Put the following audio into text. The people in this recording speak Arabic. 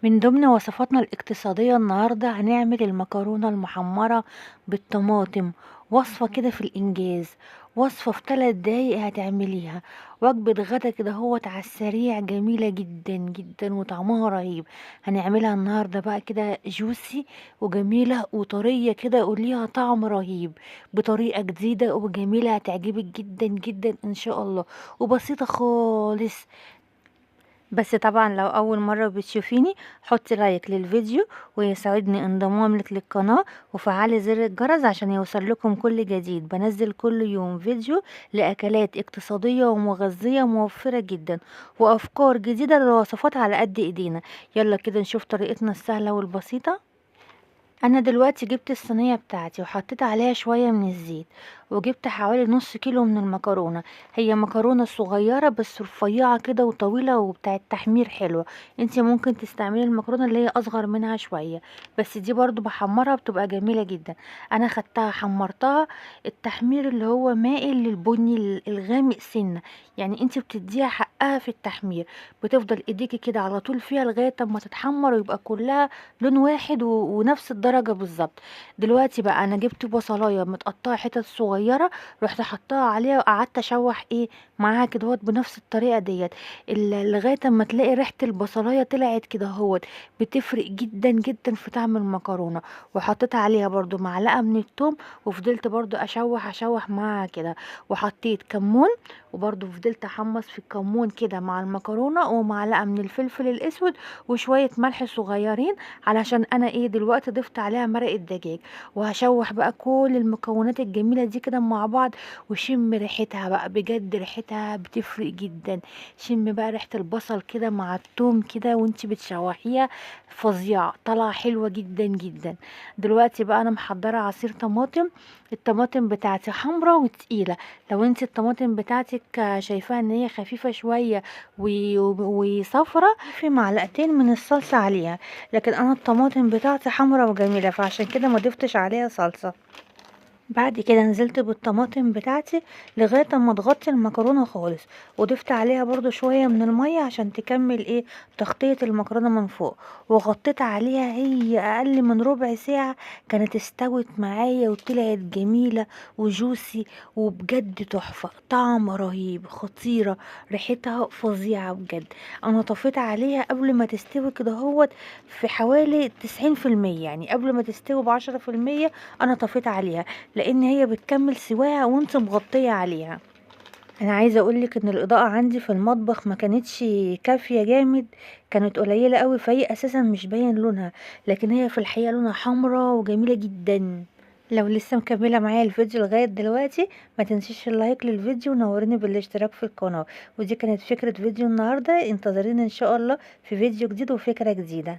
من ضمن وصفاتنا الاقتصادية النهاردة هنعمل المكرونة المحمرة بالطماطم. وصفة كده في الإنجاز، وصفة في 3 دقايق هتعمليها. وجبة غدا كده هوت على السريع، جميلة جدا جدا وطعمها رهيب. هنعملها النهاردة بقى كده جوسي وجميلة وطرية كده وليها طعم رهيب، بطريقة جديدة وجميلة هتعجبك جدا جدا إن شاء الله، وبسيطة خالص. بس طبعا لو اول مرة بتشوفيني حطي لايك للفيديو، ويسعدني انضمامك للقناة، وفعلي زر الجرس عشان يوصل لكم كل جديد. بنزل كل يوم فيديو لاكلات اقتصادية ومغذية موفرة جدا، وافكار جديدة للوصفات على قد ايدينا. يلا كده نشوف طريقتنا السهلة والبسيطة. انا دلوقتي جبت الصينيه بتاعتي وحطيت عليها شويه من الزيت، وجبت حوالي نص كيلو من المكرونه. هي مكرونه صغيره بس رفيعه كده وطويله وبتاعه تحمير حلوه. انتي ممكن تستعملي المكرونه اللي هي اصغر منها شويه، بس دي برضو بحمرها بتبقى جميله جدا. انا خدتها حمرتها التحمير اللي هو مائل للبني الغامق سنه، يعني انتي بتديها حقها في التحمير. بتفضل ايديكي كده على طول فيها لغايه اما تتحمر ويبقى كلها لون واحد ونفس الدرجة بالظبط. دلوقتي بقى انا جبت بصلاية متقطعة حتت صغيرة، رحت حطاها عليها وقعدت اشوح معاها كده هوت بنفس الطريقة ديت، لغاية اما تلاقي ريحة البصلاية طلعت كده هوت. بتفرق جدا جدا في طعم المكرونة. وحطيت عليها برضو معلقة من التوم، وفضلت برضو اشوح معاها كده. وحطيت كمون، وبرضو فضلت احمص في الكمون كده مع المكرونة، ومعلقة من الفلفل الاسود، وشوية ملح صغيرين، علشان انا دلوقتي ضفت عليها مرق الدجاج. وهشوح بقى كل المكونات الجميله دي كده مع بعض، وشم ريحتها بقى، بجد ريحتها بتفرق جدا. شم بقى ريحه البصل كده مع التوم كده وانتي بتشوحيها، فظيعه طالعه حلوه جدا جدا. دلوقتي بقى انا محضره عصير طماطم. الطماطم بتاعتي حمرا وتقيله. لو انتي الطماطم بتاعتك شايفاها ان هي خفيفه شويه وصفرة، في معلقتين من الصلصه عليها. لكن انا الطماطم بتاعتي حمرا وجميلة، فعشان كده ما ضفتش عليها صلصة. بعد كده نزلت بالطماطم بتاعتي لغاية اما تغطي المكرونة خالص، وضفت عليها برضو شوية من المية عشان تكمل تغطية المكرونة من فوق. وغطيت عليها هي اقل من ربع ساعة، كانت استوت معايا وطلعت جميلة وجوسي، وبجد تحفة، طعم رهيب، خطيرة، ريحتها فظيعة بجد. انا طفيت عليها قبل ما تستوي كده هوت في حوالي 90%، يعني قبل ما تستوي ب10%. انا طفيت عليها لان هي بتكمل سواها وانت مغطية عليها. انا عايزه اقولك ان الاضاءه عندي في المطبخ ما كانتش كافيه جامد، كانت قليله قوي، فهي اساسا مش باين لونها، لكن هي في الحقيقه لونها حمراء وجميله جدا. لو لسه مكمله معايا الفيديو لغايه دلوقتي، ما تنسيش اللايك للفيديو ونوريني بالاشتراك في القناه. ودي كانت فكره فيديو النهارده، انتظريني ان شاء الله في فيديو جديد وفكره جديده.